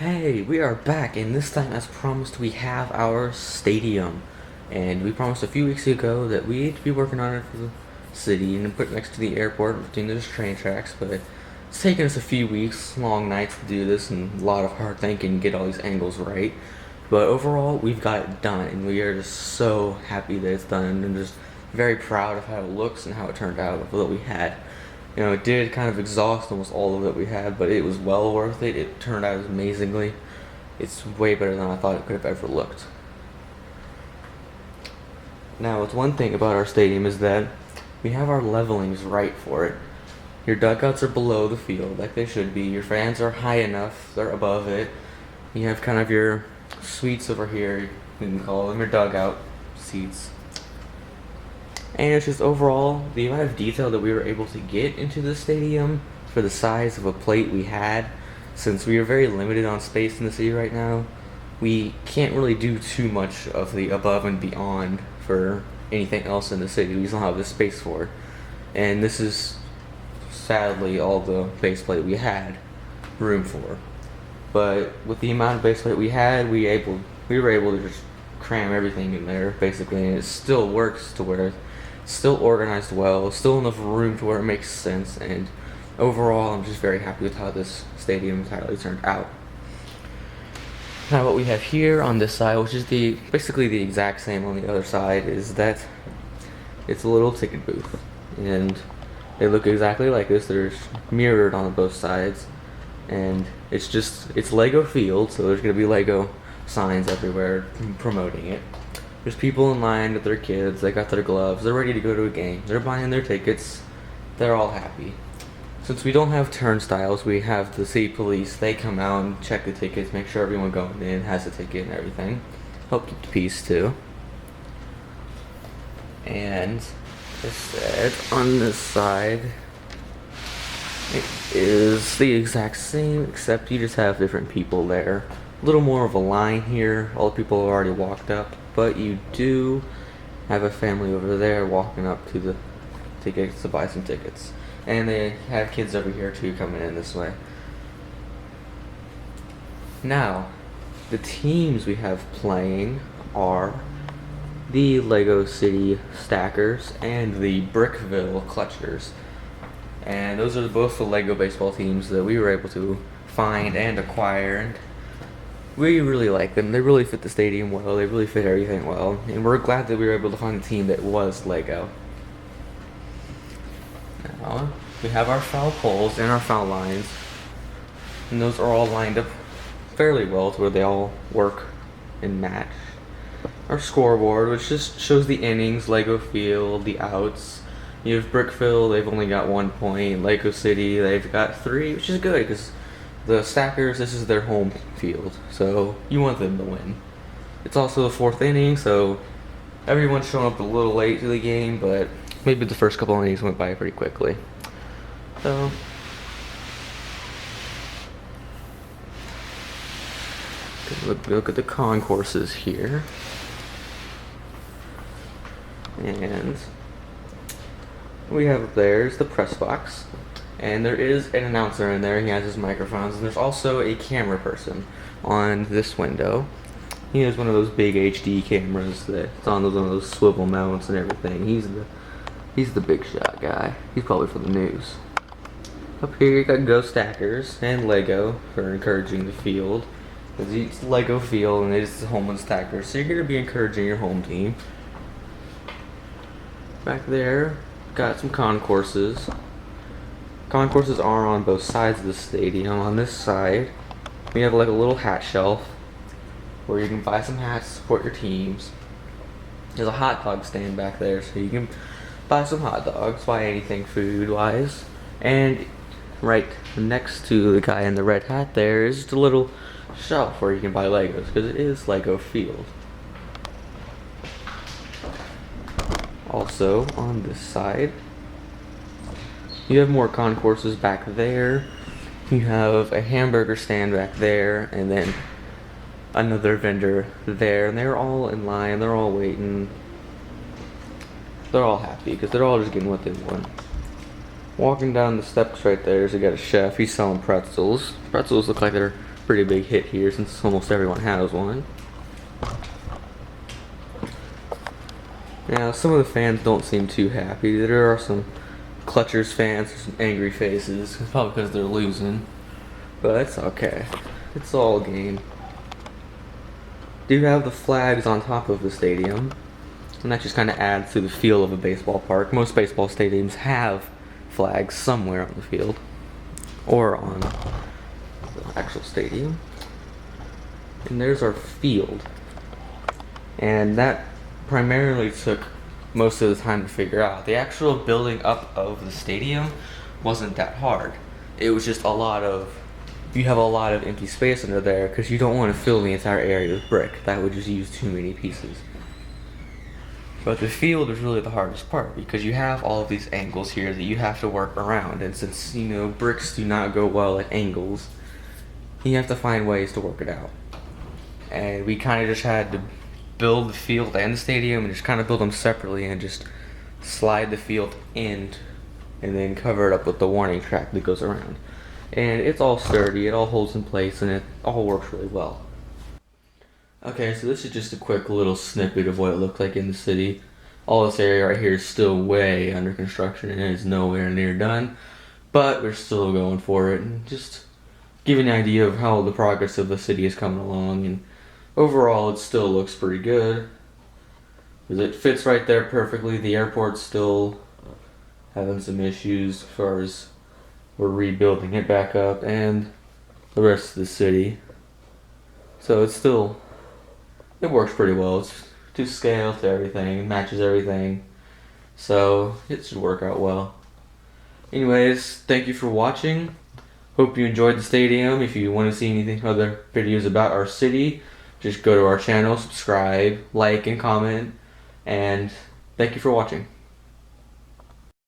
Hey, we are back, and this time, as promised, we have our stadium. And we promised a few weeks ago that we'd be working on it for the city and put it next to the airport between those train tracks, but it's taken us a few weeks, long nights to do this, and a lot of hard thinking to get all these angles right. But overall, we've got it done, and we are just so happy that it's done, and just very proud of how it looks and how it turned out with what we had. It did kind of exhaust almost all of it we had, but it was well worth it. It turned out amazingly. It's way better than I thought it could have ever looked. Now, it's one thing about our stadium is that we have our levelings right for it. Your dugouts are below the field, like they should be. Your fans are high enough, they're above it. You have kind of your suites over here, you can call them your dugout seats. And it's just overall, the amount of detail that we were able to get into the stadium for the size of a plate we had, since we are very limited on space in the city right now, we can't really do too much of the above and beyond for anything else in the city. We just don't have the space for it. And this is sadly all the base plate we had room for. But with the amount of base plate we had, we were able to just cram everything in there basically, and it still works to where it's still organized well, still enough room to where it makes sense, and overall I'm just very happy with how this stadium entirely turned out. Now what we have here on this side, which is basically the exact same on the other side, is that it's a little ticket booth, and they look exactly like this. They're mirrored on both sides, and it's Lego Field, so there's gonna be Lego signs everywhere promoting it. There's people in line with their kids, they got their gloves, they're ready to go to a game, they're buying their tickets, they're all happy. Since we don't have turnstiles, we have the city police. They come out and check the tickets, make sure everyone going in has a ticket and everything. Help keep the peace too. And as I said, on this side, it is the exact same, except you just have different people there. A little more of a line here. All the people have already walked up, but you do have a family over there walking up to the tickets to buy some tickets. And they have kids over here too coming in this way. Now, the teams we have playing are the Lego City Stackers and the Brickville Clutchers. And those are both the Lego baseball teams that we were able to find and acquire, and we really like them. They really fit the stadium well, they really fit everything well, and we're glad that we were able to find a team that was Lego. Now, we have our foul poles and our foul lines, and those are all lined up fairly well to where they all work and match. Our scoreboard, which just shows the innings, Lego Field, the outs. You have Brickville, they've only got 1 point. Lego City, they've got 3, which is good because the Stackers, this is their home field, so you want them to win. It's also the 4th inning, so everyone's showing up a little late to the game, but maybe the first couple innings went by pretty quickly. So, look at the concourses here. And we have there's the press box, and there is an announcer in there. He has his microphones, and there's also a camera person on this window. He has one of those big HD cameras that's on one of those swivel mounts and everything. He's the big shot guy. He's probably for the news. Up here you got Go Stackers and Lego for encouraging the field. It's Lego Field and it's home and Stackers, so you're gonna be encouraging your home team. Back there, got some concourses. Concourses are on both sides of the stadium. On this side, we have like a little hat shelf where you can buy some hats to support your teams. There's a hot dog stand back there, so you can buy some hot dogs, buy anything food-wise. And right next to the guy in the red hat there is just a little shelf where you can buy Legos, because it is Lego Field. Also, on this side, you have more concourses back there. You have a hamburger stand back there, and then another vendor there, and they're all in line, they're all waiting. They're all happy, because they're all just getting what they want. Walking down the steps right there, so you got a chef, he's selling pretzels. Pretzels look like they're pretty big hit here since almost everyone has one. Now, some of the fans don't seem too happy. There are some Clutchers fans with some angry faces, probably because they're losing. But it's okay. It's all a game. Do have the flags on top of the stadium, and that just kind of adds to the feel of a baseball park. Most baseball stadiums have flags somewhere on the field or on the actual stadium. And there's our field, and that primarily took most of the time to figure out. The actual building up of the stadium wasn't that hard. It was just you have a lot of empty space under there because you don't want to fill the entire area with brick. That would just use too many pieces. But the field is really the hardest part because you have all of these angles here that you have to work around, and since bricks do not go well at angles, you have to find ways to work it out. And we kind of just had to build the field and the stadium and just kind of build them separately and just slide the field in and then cover it up with the warning track that goes around. And it's all sturdy, it all holds in place, and it all works really well. Okay, so this is just a quick little snippet of what it looked like in the city. All this area right here is still way under construction and it is nowhere near done, but we're still going for it and just giving an idea of how the progress of the city is coming along. And overall, it still looks pretty good because it fits right there perfectly. The airport's still having some issues as far as we're rebuilding it back up, and the rest of the city. So it works pretty well. It's to scale to everything, it matches everything. So it should work out well. Anyways, thank you for watching. Hope you enjoyed the stadium. If you want to see anything other videos about our city, just go to our channel, subscribe, like, and comment. And thank you for watching.